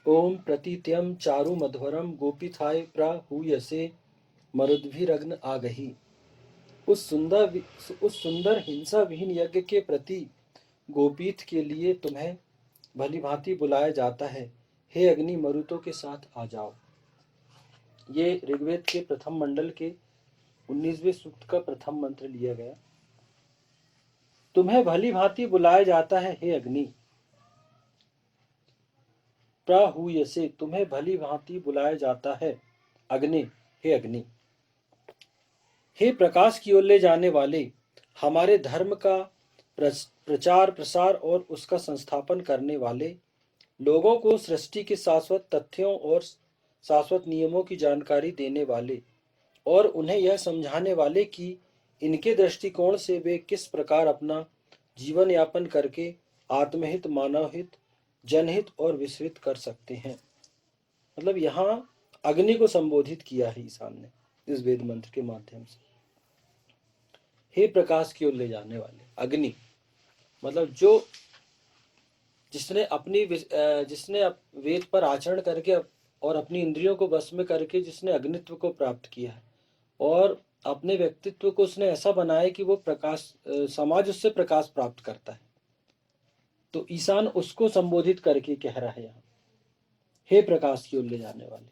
ओम प्रतीत्यम चारु मध्वरम गोपीथाय प्रहूयसे मरुद्भिरग्न आगही। उस सुंदर हिंसा विहीन यज्ञ के प्रति गोपीठ के लिए तुम्हें भली भांति बुलाया जाता है। हे अग्नि, मरुतों के साथ आ जाओ। ये ऋग्वेद के प्रथम मंडल के 19वें सूक्त का प्रथम मंत्र लिया गया। तुम्हें भली भांति बुलाया जाता है, हे अग्नि। प्राहूयसे, तुम्हें भली भांति बुलाया जाता है, अग्नि, हे अग्नि। हे प्रकाश की ओर ले जाने वाले, हमारे धर्म का प्रचार प्रसार और उसका संस्थापन करने वाले, लोगों को सृष्टि के शाश्वत तथ्यों और शाश्वत नियमों की जानकारी देने वाले, और उन्हें यह समझाने वाले कि इनके दृष्टिकोण से वे किस प्रकार अपना जीवन यापन करके आत्महित, मानवहित, जनहित और विश्वहित कर सकते हैं। मतलब यहाँ अग्नि को संबोधित किया है ईशान ने इस वेद मंत्र के माध्यम से। हे प्रकाश की ओर ले जाने वाले, अग्नि मतलब जिसने वेद पर आचरण करके और अपनी इंद्रियों को वश में करके जिसने अग्नित्व को प्राप्त किया है और अपने व्यक्तित्व को उसने ऐसा बनाया कि वो समाज उससे प्रकाश प्राप्त करता है। तो ईशान उसको संबोधित करके कह रहा है यहाँ, हे प्रकाश की ओर ले जाने वाले।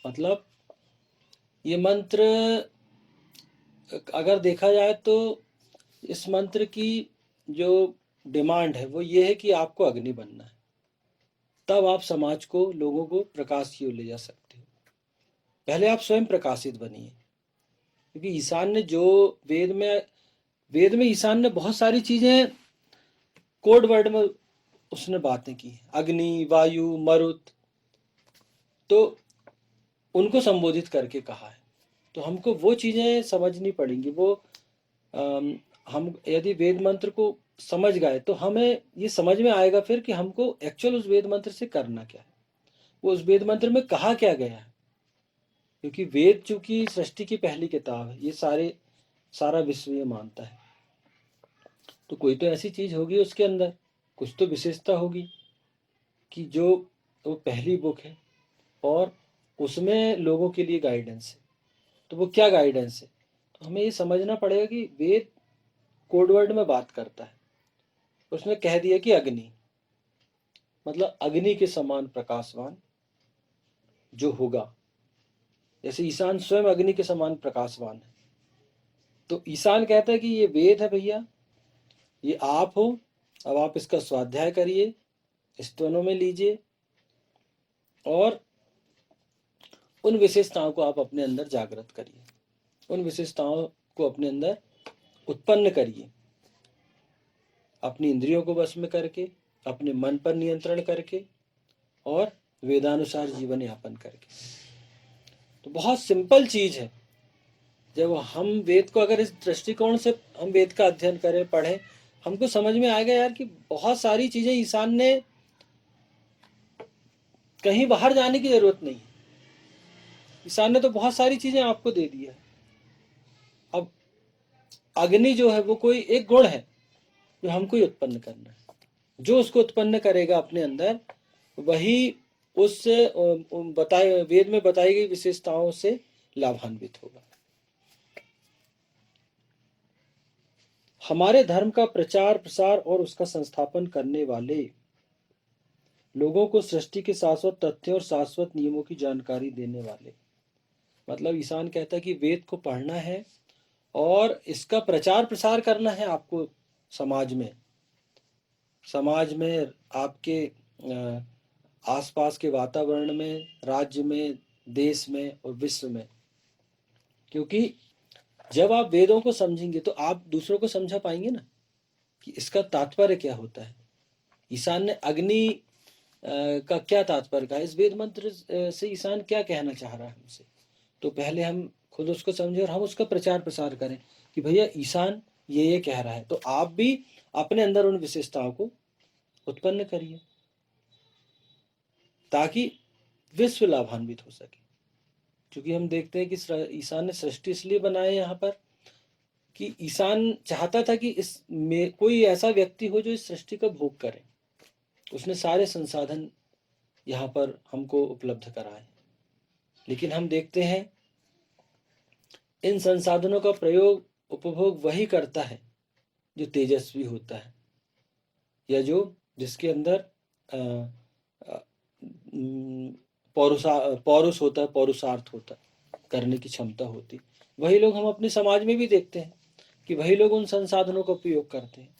मतलब ये मंत्र अगर देखा जाए तो इस मंत्र की जो डिमांड है वो ये है कि आपको अग्नि बनना है, तब आप समाज को, लोगों को प्रकाश की ओर ले जा सकते हो। पहले आप स्वयं प्रकाशित बनिए, क्योंकि ईशान ने जो वेद में ईशान ने बहुत सारी चीजें कोड वर्ड में उसने बातें की, अग्नि, वायु, मरुत, तो उनको संबोधित करके कहा है। तो हमको वो चीजें समझनी पड़ेंगी। वो हम यदि वेद मंत्र को समझ गए तो हमें ये समझ में आएगा फिर कि हमको एक्चुअल उस वेद मंत्र से करना क्या है, वो उस वेद मंत्र में कहा क्या गया है। क्योंकि वेद चूंकि सृष्टि की पहली किताब है, ये सारा विश्व ये मानता है, तो कोई तो ऐसी चीज होगी उसके अंदर, कुछ तो विशेषता होगी कि जो वो पहली बुक है और उसमें लोगों के लिए गाइडेंस है। तो वो क्या गाइडेंस है, तो हमें ये समझना पड़ेगा कि वेद कोडवर्ड में बात करता है। उसने कह दिया कि अग्नि मतलब अग्नि के समान प्रकाशवान जो होगा, जैसे ईशान स्वयं अग्नि के समान प्रकाशवान है। तो ईशान कहता है कि ये वेद है भैया, ये आप हो, अब आप इसका स्वाध्याय करिए, स्तवनों में लीजिए और उन विशेषताओं को आप अपने अंदर जागृत करिए, उन विशेषताओं को अपने अंदर उत्पन्न करिए, अपनी इंद्रियों को वश में करके, अपने मन पर नियंत्रण करके और वेदानुसार जीवन यापन करके। तो बहुत सिंपल चीज है। जब हम वेद को अगर इस दृष्टिकोण से हम वेद का अध्ययन करें, पढ़ें, हमको समझ में आएगा यार कि बहुत सारी चीजें ईशान ने, कहीं बाहर जाने की जरूरत नहीं है, ईशान ने तो बहुत सारी चीजें आपको दे दी है। अब अग्नि जो है वो कोई एक गुण है जो हमको ही उत्पन्न करना है। जो उसको उत्पन्न करेगा अपने अंदर, वही उस बताए वेद में बताई गई विशेषताओं से लाभान्वित होगा। हमारे धर्म का प्रचार प्रसार और उसका संस्थापन करने वाले, लोगों को सृष्टि के शाश्वत तथ्यों और शाश्वत नियमों की जानकारी देने वाले। मतलब ईशान कहता है कि वेद को पढ़ना है और इसका प्रचार प्रसार करना है आपको समाज में आपके आसपास के वातावरण में, राज्य में, देश में और विश्व में। क्योंकि जब आप वेदों को समझेंगे तो आप दूसरों को समझा पाएंगे ना कि इसका तात्पर्य क्या होता है। ईशान ने अग्नि का क्या तात्पर्य कहा, इस वेद मंत्र से ईशान क्या कहना चाह रहा है हमसे। तो पहले हम खुद उसको समझे और हम उसका प्रचार प्रसार करें कि भैया ईशान ये कह रहा है, तो आप भी अपने अंदर उन विशेषताओं को उत्पन्न करिए ताकि विश्व लाभान्वित हो सके। क्योंकि हम देखते हैं कि ईशान ने सृष्टि इसलिए बनाया यहाँ पर कि ईशान चाहता था कि इसमें कोई ऐसा व्यक्ति हो जो इस सृष्टि का भोग करे। उसने सारे संसाधन यहाँ पर हमको उपलब्ध कराए। लेकिन हम देखते हैं इन संसाधनों का प्रयोग उपभोग वही करता है जो तेजस्वी होता है, या जो जिसके अंदर अ, अ, पौरुष होता है, पौरुषार्थ होता है, करने की क्षमता होती। वही लोग हम अपने समाज में भी देखते हैं कि वही लोग उन संसाधनों का उपयोग करते हैं,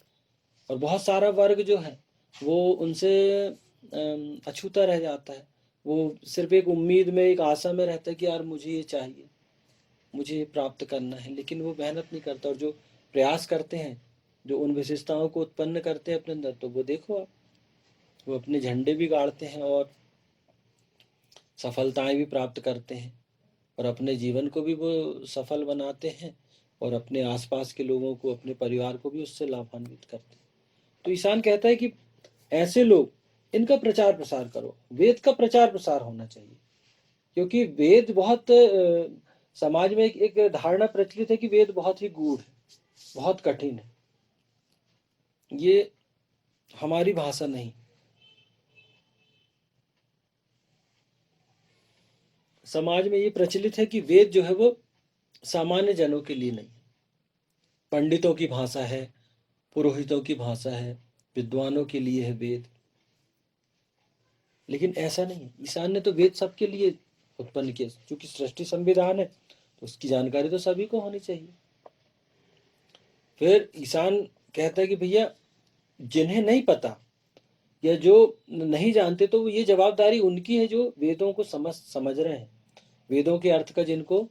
और बहुत सारा वर्ग जो है वो उनसे अछूता रह जाता है। वो सिर्फ एक उम्मीद में, एक आशा में रहता है कि यार मुझे ये चाहिए, मुझे ये प्राप्त करना है, लेकिन वो मेहनत नहीं करता। और जो प्रयास करते हैं, जो उन विशेषताओं को उत्पन्न करते हैं अपने अंदर, तो वो देखो आप, वो अपने झंडे भी गाड़ते हैं और सफलताएं भी प्राप्त करते हैं, और अपने जीवन को भी वो सफल बनाते हैं, और अपने आसपास के लोगों को, अपने परिवार को भी उससे लाभान्वित करते हैं। तो ईशान कहता है कि ऐसे लोग, इनका प्रचार प्रसार करो, वेद का प्रचार प्रसार होना चाहिए। क्योंकि वेद बहुत समाज में एक धारणा प्रचलित है कि वेद बहुत ही गूढ़ है, बहुत कठिन है। ये हमारी भाषा नहीं। समाज में ये प्रचलित है कि वेद जो है वो सामान्य जनों के लिए नहीं, पंडितों की भाषा है, पुरोहितों की भाषा है, विद्वानों के लिए है वेद। लेकिन ऐसा नहीं है। ईशान ने तो वेद सबके लिए उत्पन्न किया, क्योंकि सृष्टि संविधान है, तो उसकी जानकारी तो सभी को होनी चाहिए। फिर ईशान कहता है कि भैया, जिन्हें नहीं पता या जो नहीं जानते, तो ये जवाबदारी उनकी है जो वेदों को समझ रहे हैं, वेदों के अर्थ का जिनको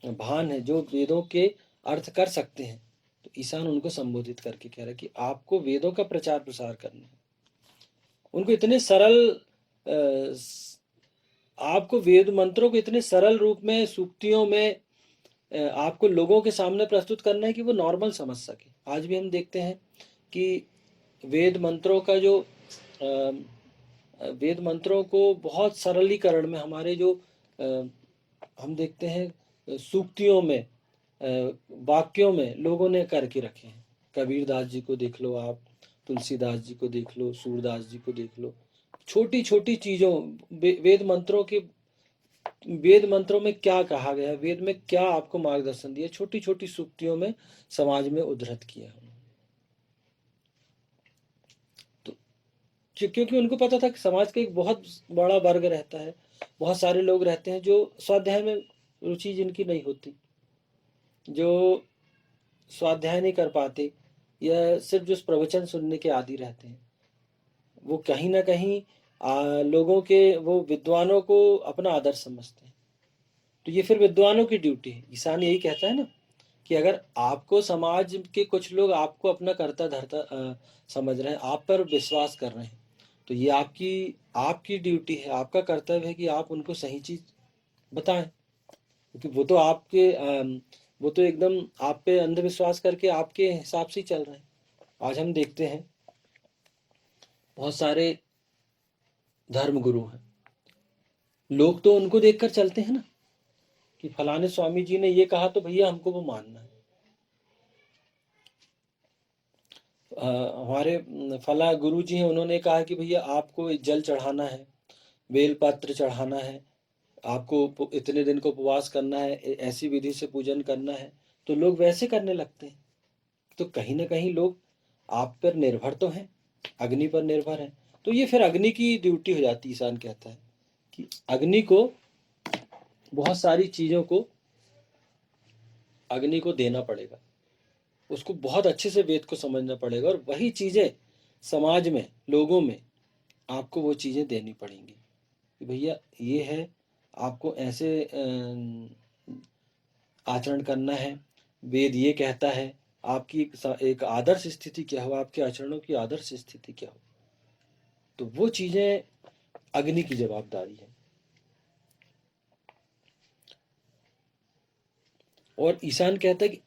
भान है, जो वेदों के अर्थ कर सकते हैं। तो ईशान उनको संबोधित करके कह रहा है कि आपको वेदों का प्रचार प्रसार करना है। उनको इतने सरल आपको वेद मंत्रों को इतने सरल रूप में, सूक्तियों में आपको लोगों के सामने प्रस्तुत करना है कि वो नॉर्मल समझ सके। आज भी हम देखते हैं कि वेद मंत्रों का जो वेद मंत्रों को बहुत सरलीकरण में, हमारे जो हम देखते हैं सूक्तियों में, वाक्यों में लोगों ने करके रखे हैं। कबीरदास जी को देख लो आप, तुलसीदास जी को देख लो, सूरदास जी को देख लो। छोटी छोटी चीजों, वेद मंत्रों के, वेद मंत्रों में क्या कहा गया है, वेद में क्या आपको मार्गदर्शन दिया, छोटी छोटी सूक्तियों में समाज में उद्धृत किया है। तो क्योंकि उनको पता था कि समाज का एक बहुत बड़ा वर्ग रहता है, बहुत सारे लोग रहते हैं जो स्वाध्याय में रुचि जिनकी नहीं होती, जो स्वाध्याय नहीं कर पाते, या सिर्फ जो प्रवचन सुनने के आदी रहते हैं, वो कहीं ना कहीं लोगों के, वो विद्वानों को अपना आदर्श समझते हैं। तो ये फिर विद्वानों की ड्यूटी है। ईशान यही कहता है ना कि अगर आपको समाज के कुछ लोग आपको अपना करता धरता समझ रहे हैं, आप पर विश्वास कर रहे हैं, तो ये आपकी आपकी ड्यूटी है, आपका कर्तव्य है कि आप उनको सही चीज बताएं। क्योंकि वो तो आपके वो तो एकदम आप पे अंधविश्वास करके आपके हिसाब से ही चल रहे हैं। आज हम देखते हैं बहुत सारे धर्म गुरु हैं, लोग तो उनको देखकर चलते हैं ना कि फलाने स्वामी जी ने ये कहा तो भैया हमको वो मानना है। हमारे फला गुरु जी हैं, उन्होंने कहा कि भैया आपको जल चढ़ाना है, बेलपत्र चढ़ाना है, आपको इतने दिन को उपवास करना है, ऐसी विधि से पूजन करना है, तो लोग वैसे करने लगते हैं। तो कहीं ना कहीं लोग आप पर निर्भर तो हैं, अग्नि पर निर्भर है। तो ये फिर अग्नि की ड्यूटी हो जाती है। ईशान कहता है कि अग्नि को, बहुत सारी चीजों को अग्नि को देना पड़ेगा, उसको बहुत अच्छे से वेद को समझना पड़ेगा, और वही चीजें समाज में, लोगों में आपको वो चीजें देनी पड़ेंगी कि भैया ये है, आपको ऐसे आचरण करना है, वेद ये कहता है। आपकी एक आदर्श स्थिति क्या हो, आपके आचरणों की आदर्श स्थिति क्या हो, तो वो चीजें अग्नि की जवाबदारी है। और ईशान कहता है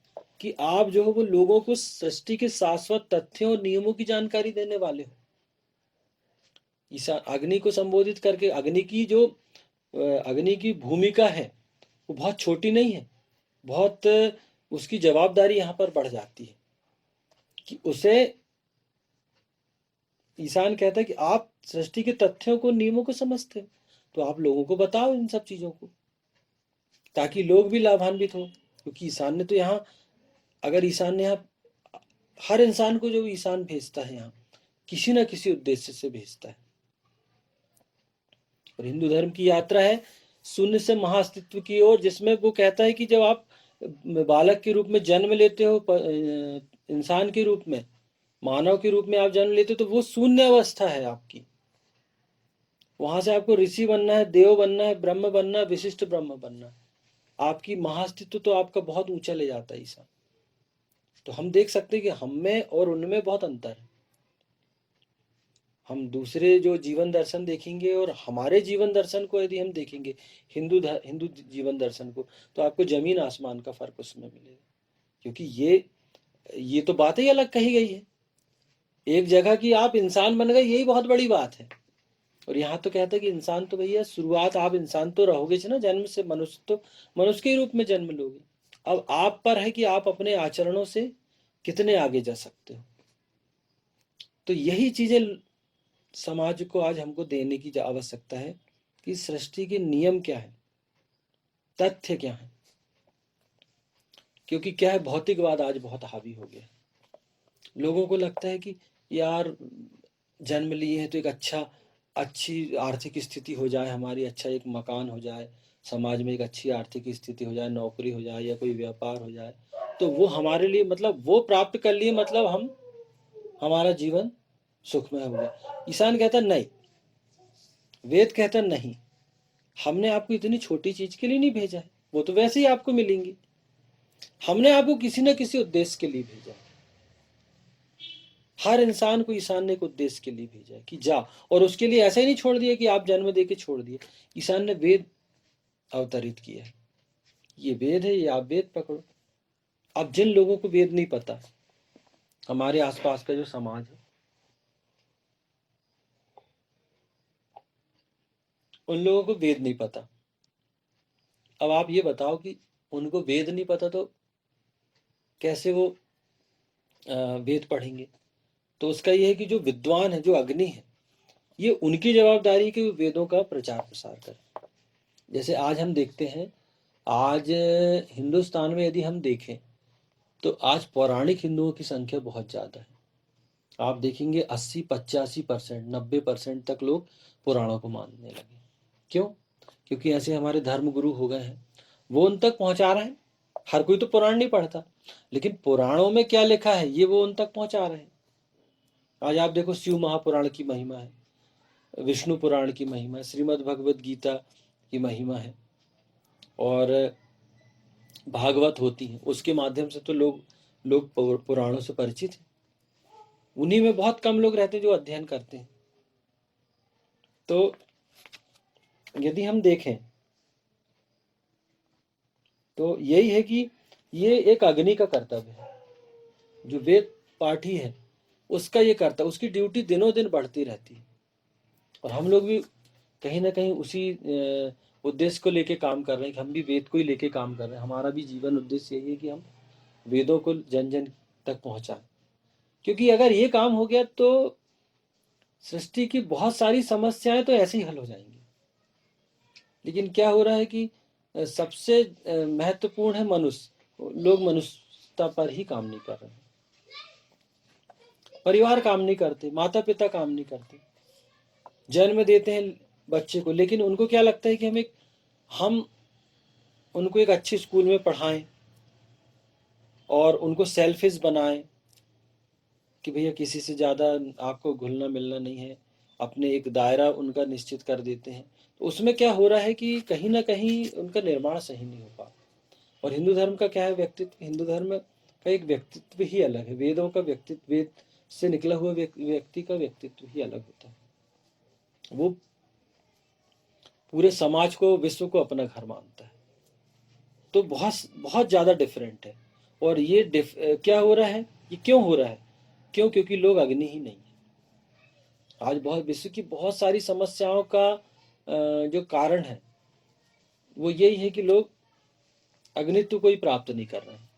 कि आप जो हो वो लोगों को सृष्टि के शाश्वत तथ्यों और नियमों की जानकारी देने वाले हो। ईशान अग्नि को संबोधित करके, अग्नि की भूमिका है वो बहुत छोटी नहीं है, बहुत उसकी जवाबदारी यहाँ पर बढ़ जाती है कि उसे ईशान कहता है कि आप सृष्टि के तथ्यों को, नियमों को समझते हो, तो आप लोगों को बताओ इन सब चीजों को, ताकि लोग भी लाभान्वित हो। क्योंकि ईशान ने तो यहाँ, अगर ईशान ने यहाँ हर इंसान को जो ईशान भेजता है यहाँ किसी ना किसी उद्देश्य से भेजता है। और हिंदू धर्म की यात्रा है शून्य से महाअस्तित्व की ओर, जिसमें वो कहता है कि जब आप बालक के रूप में जन्म लेते हो, इंसान के रूप में, मानव के रूप में आप जन्म लेते हो, तो वो शून्य अवस्था है आपकी। वहां से आपको ऋषि बनना है, देव बनना है, ब्रह्म बनना है, विशिष्ट ब्रह्म बनना है। आपकी महाअस्तित्व तो आपका बहुत ऊंचा ले जाता है ईसा। तो हम देख सकते हैं कि हम में और उनमें बहुत अंतर है। हम दूसरे जो जीवन दर्शन देखेंगे और हमारे जीवन दर्शन को यदि हम देखेंगे, हिंदू जीवन दर्शन को, तो आपको जमीन आसमान का फर्क उसमें मिलेगा। क्योंकि ये तो बात ही अलग कही गई है। एक जगह की आप इंसान बन गए, यही बहुत बड़ी बात है। और यहाँ तो कहता है कि इंसान तो भैया शुरुआत, आप इंसान तो रहोगे ना जन्म से, मनुष्य तो मनुष्य के रूप में जन्म लोगे। अब आप पर है कि आप अपने आचरणों से कितने आगे जा सकते हो। तो यही चीजें समाज को आज हमको देने की आवश्यकता है कि सृष्टि के नियम क्या है, तथ्य क्या है। क्योंकि क्या है, भौतिकवाद आज बहुत हावी हो गया। लोगों को लगता है कि यार जन्म लिए हैं तो एक अच्छी आर्थिक स्थिति हो जाए हमारी, अच्छा एक मकान हो जाए, समाज में एक अच्छी आर्थिक स्थिति हो जाए, नौकरी हो जाए या कोई व्यापार हो जाए, तो वो हमारे लिए, मतलब वो प्राप्त कर लिए, मतलब हमारा जीवन सुखमय हो गया। ईशान कहता नहीं, वेद कहता नहीं, हमने आपको इतनी छोटी चीज के लिए नहीं भेजा है, वो तो वैसे ही आपको मिलेंगी। हमने आपको किसी न किसी उद्देश्य के लिए भेजा है। हर इंसान को ईशान ने एक उद्देश्य के लिए भेजा है कि जा, और उसके लिए ऐसा ही नहीं छोड़ दिया कि आप जन्म दे के छोड़ दिए। ईशान ने वेद अवतरित किया है, ये वेद है, ये आप वेद पकड़ो। अब जिन लोगों को वेद नहीं पता, हमारे आसपास का जो समाज है, उन लोगों को वेद नहीं पता। अब आप ये बताओ कि उनको वेद नहीं पता तो कैसे वो वेद पढ़ेंगे। तो उसका ये है कि जो विद्वान है, जो अग्नि है, ये उनकी जवाबदारी है कि वो वेदों का प्रचार प्रसार करें। जैसे आज हम देखते हैं, आज हिंदुस्तान में यदि हम देखें तो आज पौराणिक हिंदुओं की संख्या बहुत ज़्यादा है। आप देखेंगे 80-85%, 90% तक लोग पुराणों को मानने लगे। क्यों? क्योंकि ऐसे हमारे धर्म गुरु हो गए हैं, वो उन तक पहुंचा रहे हैं। हर कोई तो पुराण नहीं पढ़ता, लेकिन पुराणों में क्या लिखा है ये वो उन तक पहुंचा रहे हैं। आज आप देखो, शिव महापुराण की महिमा है, विष्णु पुराण की महिमा है, श्रीमद् भगवद गीता की महिमा है, और भागवत होती है, उसके माध्यम से तो लोग पुराणों से परिचित हैं। उन्हीं में बहुत कम लोग रहते हैं जो अध्ययन करते हैं। तो यदि हम देखें तो यही है कि ये एक अग्नि का कर्तव्य है। जो वेद पाठी है उसका ये कर्तव्य, उसकी ड्यूटी दिनों दिन बढ़ती रहती है। और हम लोग भी कहीं ना कहीं उसी उद्देश्य को लेके काम कर रहे हैं कि हम भी वेद को ही लेके काम कर रहे हैं। हमारा भी जीवन उद्देश्य यही है कि हम वेदों को जन जन तक पहुंचाएं। क्योंकि अगर ये काम हो गया तो सृष्टि की बहुत सारी समस्याएं तो ऐसे ही हल हो जाएंगी। लेकिन क्या हो रहा है कि सबसे महत्वपूर्ण है मनुष्य, लोग मनुष्यता पर ही काम नहीं कर रहे हैं। परिवार काम नहीं करते, माता पिता काम नहीं करते, जन्म देते हैं बच्चे को, लेकिन उनको क्या लगता है कि हम उनको एक अच्छे स्कूल में पढ़ाएं और उनको सेल्फिश बनाएं कि भैया किसी से ज़्यादा आपको घुलना मिलना नहीं है, अपने एक दायरा उनका निश्चित कर देते हैं। तो उसमें क्या हो रहा है कि कहीं ना कहीं उनका निर्माण सही नहीं हो पा। और हिंदू धर्म का क्या है, व्यक्तित्व, हिंदू धर्म का एक व्यक्तित्व ही अलग है। वेदों का व्यक्तित्व, वेद से निकला हुआ व्यक्ति का व्यक्तित्व ही अलग होता है। वो पूरे समाज को, विश्व को अपना घर मानता है। तो बहुत बहुत ज़्यादा डिफरेंट है। और ये क्या हो रहा है, ये क्यों हो रहा है? क्योंकि लोग अग्नि ही नहीं है। आज बहुत विश्व की बहुत सारी समस्याओं का जो कारण है वो यही है कि लोग अग्नित्व को ही प्राप्त नहीं कर रहे हैं।